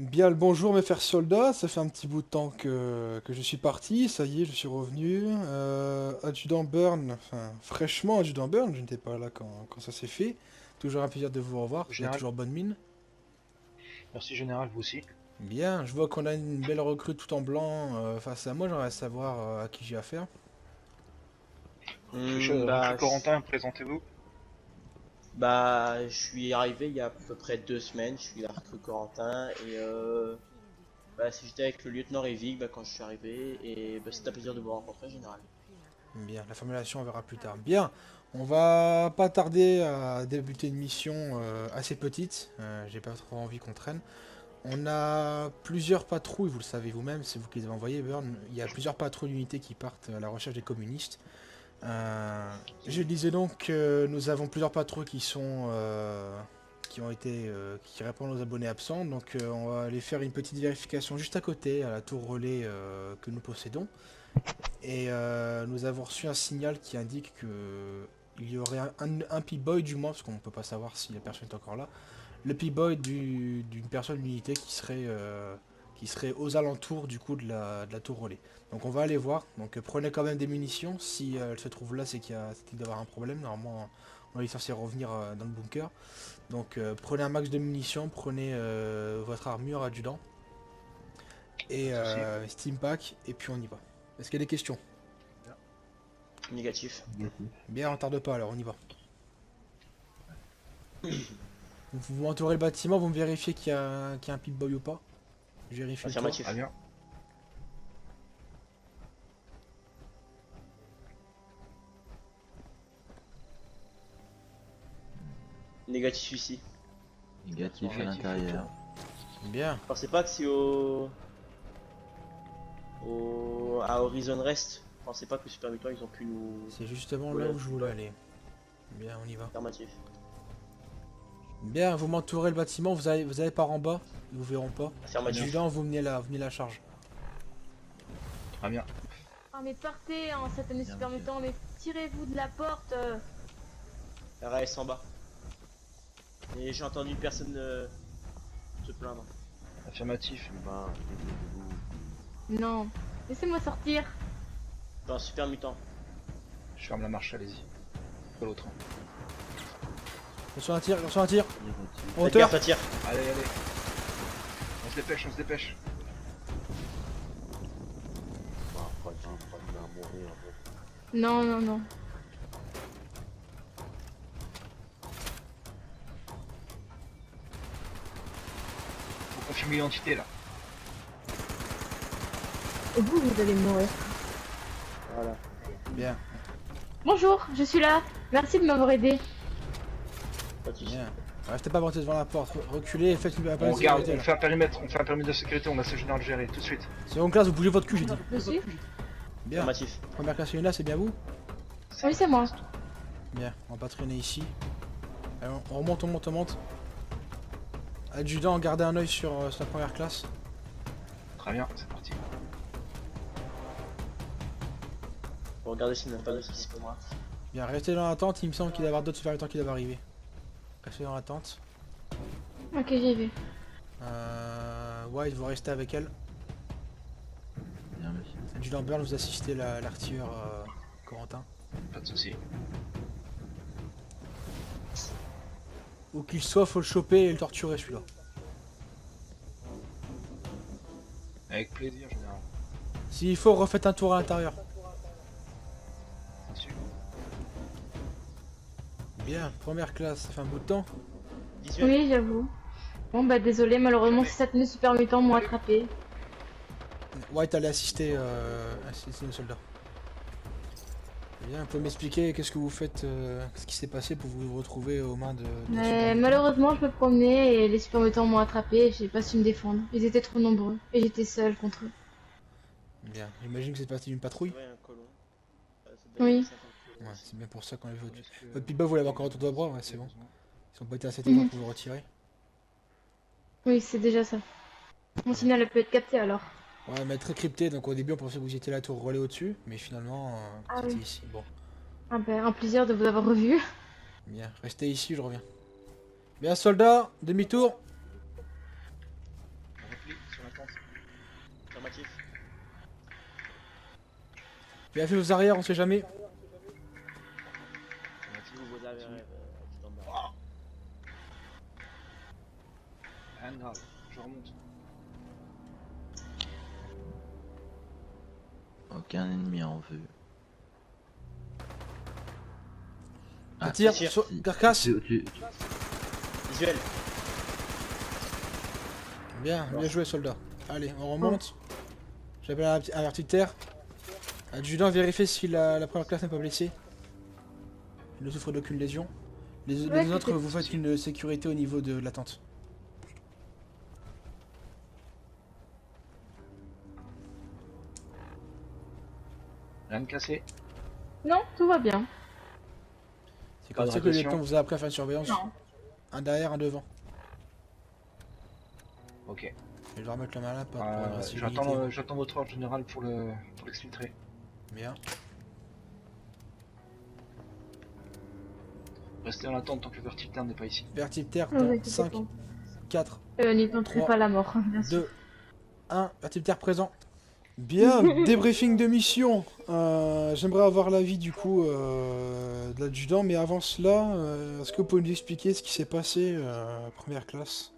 Bien le bonjour mes chers soldats, ça fait un petit bout de temps que je suis parti, ça y est, je suis revenu. Adjudant Burn, enfin fraîchement adjudant Burn, je n'étais pas là quand ça s'est fait. Toujours un plaisir de vous revoir, vous avez Général, toujours bonne mine. merci général, vous aussi. Bien, je vois qu'on a une belle recrue tout en blanc face à moi, j'aimerais savoir à qui j'ai affaire. Recrue Corentin, présentez-vous. Je suis arrivé il y a à peu près 2 semaines, je suis la recrue Corentin et si j'étais avec le lieutenant Rivig quand je suis arrivé et c'est un plaisir de vous rencontrer général. Bien, la formulation on verra plus tard. Bien, on va pas tarder à débuter une mission assez petite, j'ai pas trop envie qu'on traîne. On a plusieurs patrouilles, vous le savez vous-même, c'est vous qui les avez envoyées, Burn. Il y a plusieurs patrouilles d'unités qui partent à la recherche des communistes. Je disais donc que nous avons plusieurs patrouilles qui répondent aux abonnés absents. Donc on va aller faire une petite vérification juste à côté, à la tour relais que nous possédons. Et nous avons reçu un signal qui indique que il y aurait un P-Boy du moins, parce qu'on ne peut pas savoir si la personne est encore là, le P-Boy d'une personne d'unité qui serait aux alentours du coup de la tour relais. Donc on va aller voir, donc prenez quand même des munitions, si elle se trouve là c'est qu'il doit y avoir un problème, normalement on est censé revenir dans le bunker. Donc prenez un max de munitions, prenez votre armure adjudant et Steam Pack et puis on y va. Est-ce qu'il y a des questions? Négatif. Bien, on tarde pas alors, on y va. Vous entourez le bâtiment, vous me vérifiez qu'il y a un Pip-Boy ou pas. Je vérifie le tour. Affirmatif. Très bien. Négatif ici. Négatif à Négatif, l'intérieur. Bien. Pensez pas que si à Horizon Rest, pensez pas que Super Mutant ils ont pu nous. C'est justement Ouais, là où je voulais ouais. aller. Bien, on y va. Affirmatif. Bien, vous m'entourez le bâtiment, vous allez par en bas, ils vous verront pas. Affirmatif. Adjudant, vous venez la charge. Très bien. Ah mais partez en satané Bien, super monsieur. mutant, mais tirez-vous de la porte. RAS en bas. Et j'ai entendu personne se plaindre. Affirmatif. Non, laissez-moi sortir. Dans Super Mutant. Je ferme la marche, allez-y. Pas l'autre. Attention un tir, attention un tir. Négatif. En Faites hauteur. gaffe, ça tire. Allez, allez. On se dépêche, on se dépêche. Non, non, non. Faut confirmer l'identité là. Et vous allez mourir. Voilà. Bien, Bonjour, je suis là. Merci de m'avoir aidé. Pas de soucis. bien. Restez pas plantés devant la porte, reculez et faites une On appel de regarde, sécurité. on fait un périmètre, de sécurité, on laisse le général gérer tout de suite. Seconde classe, vous bougez votre cul, j'ai dit. Je suis. Bien. Affirmatif. Première classe là, c'est bien vous? Oui, c'est moi. Bien, on va pas traîner ici. Allez, on remonte, on monte, on monte. Adjudant, gardez un oeil sur la première classe. Très bien, c'est parti. Pour regarder s'il n'y a pas de soucis pour moi. Bien, restez dans l'attente, il me semble qu'il doit y avoir d'autres super temps qui doivent arriver. Restez dans l'attente. Ok, j'ai vu. White, vous restez avec elle. Bien, monsieur. Adjudant Burn, vous assistez l'artilleur Corentin. Pas de soucis. Où qu'il soit, faut le choper et le torturer celui-là. Avec plaisir, général. S'il faut, refaites un tour à l'intérieur. Bien sûr. Bien, première classe, ça fait un bout de temps. Visuel. Oui, j'avoue. Bon bah désolé, malheureusement ces satané super mutants m'ont attrapé. White allait assister nos soldats. Bien, vous pouvez m'expliquer qu'est-ce que vous faites, ce qui s'est passé pour vous retrouver aux mains de Mais super mutants. malheureusement je me promenais et les super mutants m'ont attrapé et j'ai pas su me défendre. Ils étaient trop nombreux et j'étais seule contre eux. Bien, j'imagine que c'est parti d'une patrouille. Ouais, un colon. Ça doit Oui. être 50 kilos. Ouais, c'est bien pour ça qu'on a vu votre... Est-ce que- Votre pitbull, vous l'avez encore autour de vos bras, ouais, c'est bon. Ils ont pas été assez Mhm. intelligents pour vous retirer. Oui, c'est déjà ça. Mon signal a pu être capté alors. Ouais, mais très crypté, donc au début on pensait que vous étiez la tour relais au-dessus, mais finalement Ah c'était oui. ici. Bon, Ah ben, un plaisir de vous avoir revu. bien, restez ici, je reviens. Bien, soldats, demi-tour. l'attente. Affirmatif. Vérifiez vos arrières, on sait jamais. Si vous vous avez adjudant Burn. Rien de grave, je remonte. Aucun ennemi en vue. Ah, Tire, tire. carcasse. Visuel. Bien, bien joué soldat. Allez, on remonte. J'appelle un vertitaire. Adjudant, vérifiez si la première classe n'est pas blessée. Il ne souffre d'aucune lésion. Les Ouais, autres, c'était- vous faites une sécurité au niveau de l'attente. Rien de cassé. Non, tout va bien. C'est Pas comme de ça que le radiation. lieutenant vous a appris à faire une surveillance. Non. Un derrière, un devant. Ok. Je vais remettre le malin pour adresser l'unité. J'attends votre ordre général pour l'exfiltrer. Bien. Restez en attente tant que Vertitaire n'est pas ici. Vertiptère Ne vous dans inquiétez 5, pas. 4, N'y tenterez 3, pas la mort, bien sûr. 2, 1. Vertiptère présent. Bien, débriefing de mission. J'aimerais avoir l'avis du coup de l'adjudant, mais avant cela, est-ce que vous pouvez nous expliquer ce qui s'est passé première classe?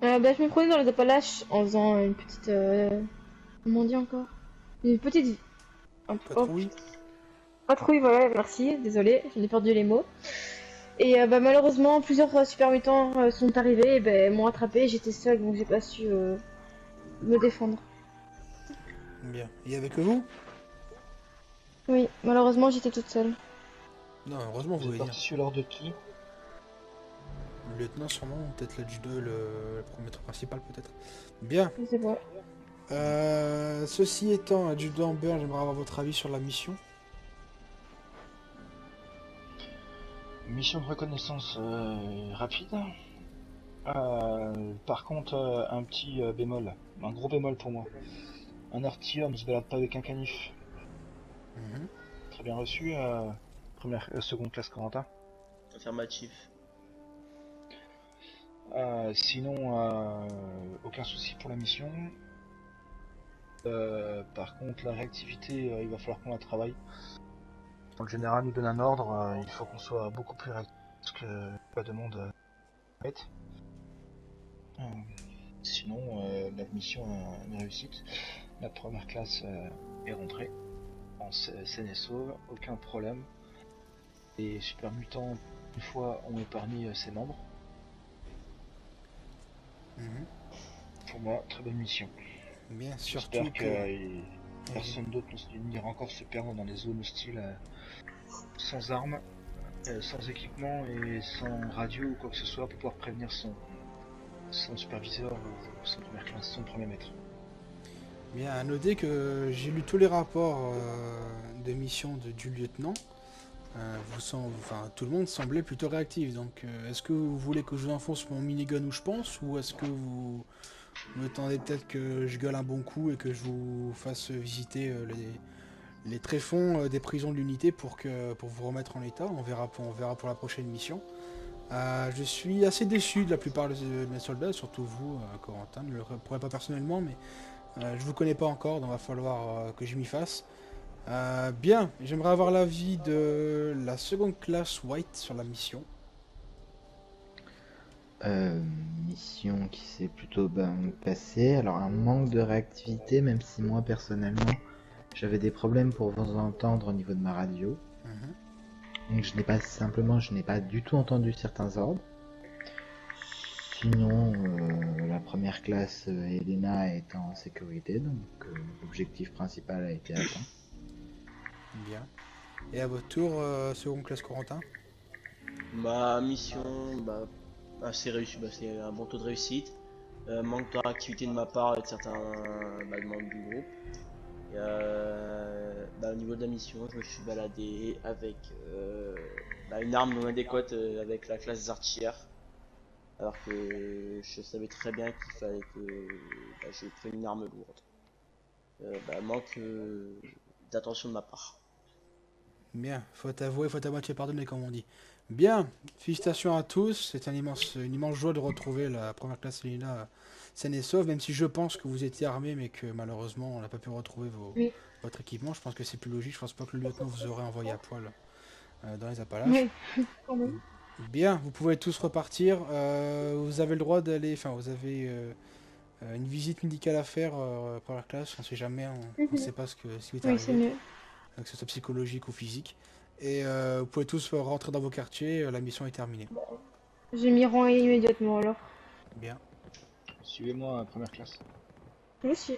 Bah, je me prenais dans les Appalaches en faisant une petite... Comment on dit encore? Une petite... Patrouille. Patrouille, voilà, merci, désolé, j'en ai perdu les mots. Et bah, malheureusement, plusieurs super mutants sont arrivés et bah, m'ont attrapé, j'étais seule donc j'ai pas su me défendre. Bien. Il y avait que vous? Oui, malheureusement j'étais toute seule. Non, heureusement vous Vous voulez êtes dire. parti sur l'ordre de qui? Le lieutenant sûrement, peut-être l'adjudant, le maître principal peut-être. Bien. Je sais pas. Ceci étant, adjudant Burn, j'aimerais avoir votre avis sur la mission. Mission de reconnaissance rapide. Par contre, un petit bémol. Un gros bémol pour moi. Un artilleur ne se balade pas avec un canif. Mhm. Très bien reçu. Seconde classe Corentin. Affirmatif. Sinon, aucun souci pour la mission. Par contre, la réactivité, il va falloir qu'on la travaille. Quand le général nous donne un ordre, il faut qu'on soit beaucoup plus réactif que la demande faite. Sinon, la mission est une réussite. La première classe est rentrée en saine et sauve, aucun problème. Les super mutants, une fois, ont épargné ses membres. Mhm. Pour moi, très bonne mission. Bien, surtout J'espère que... personne d'autre n'ira encore se perdre dans les zones hostiles sans armes, sans équipement et sans radio ou quoi que ce soit pour pouvoir prévenir son superviseur ou son première classe, son premier maître. Bien, à noter que j'ai lu tous les rapports de mission du lieutenant. Tout le monde semblait plutôt réactif. Donc, est-ce que vous voulez que je vous enfonce mon minigun où je pense, ou est-ce que vous me tendez peut-être que je gueule un bon coup et que je vous fasse visiter les tréfonds des prisons de l'unité pour vous remettre en état? On verra pour la prochaine mission. Je suis assez déçu de la plupart de mes soldats, surtout vous, Corentin. Je ne le pourrais pas personnellement, mais je vous connais pas encore, donc il va falloir que je m'y fasse. Bien, j'aimerais avoir l'avis de la seconde classe White sur la mission. Mission qui s'est plutôt bien passée. Alors un manque de réactivité, même si moi personnellement j'avais des problèmes pour vous entendre au niveau de ma radio. Donc je n'ai pas du tout entendu certains ordres. Sinon, la première classe Elena est en sécurité, donc l'objectif principal a été atteint. Bien. Et à votre tour, seconde classe Corentin. Ma mission, assez réussie, c'est un bon taux de réussite. Manque de réactivité de ma part et de certains membres du groupe. Et, au niveau de la mission, je me suis baladé avec une arme non adéquate avec la classe des artilleurs. Alors que je savais très bien qu'il fallait que je prenne une arme lourde. Manque d'attention de ma part. Bien, faut à moitié pardonner comme on dit. Bien, félicitations à tous. C'est une immense joie de retrouver la première classe Elina saine et sauve, même si je pense que vous étiez armés, mais que malheureusement on n'a pas pu retrouver Oui. votre équipement. Je pense que c'est plus logique. Je pense pas que le lieutenant vous aurait envoyé à poil dans les Appalaches. Oui, quand même. Bien, vous pouvez tous repartir. Vous avez le droit d'aller. Enfin, vous avez une visite médicale à faire première classe. On sait jamais. On ne sait pas ce qui est Oui, c'est arrivé, mieux. que ce soit psychologique ou physique. Et vous pouvez tous rentrer dans vos quartiers. La mission est terminée. Je m'y rends immédiatement alors. Bien. Suivez-moi, première classe. Moi aussi.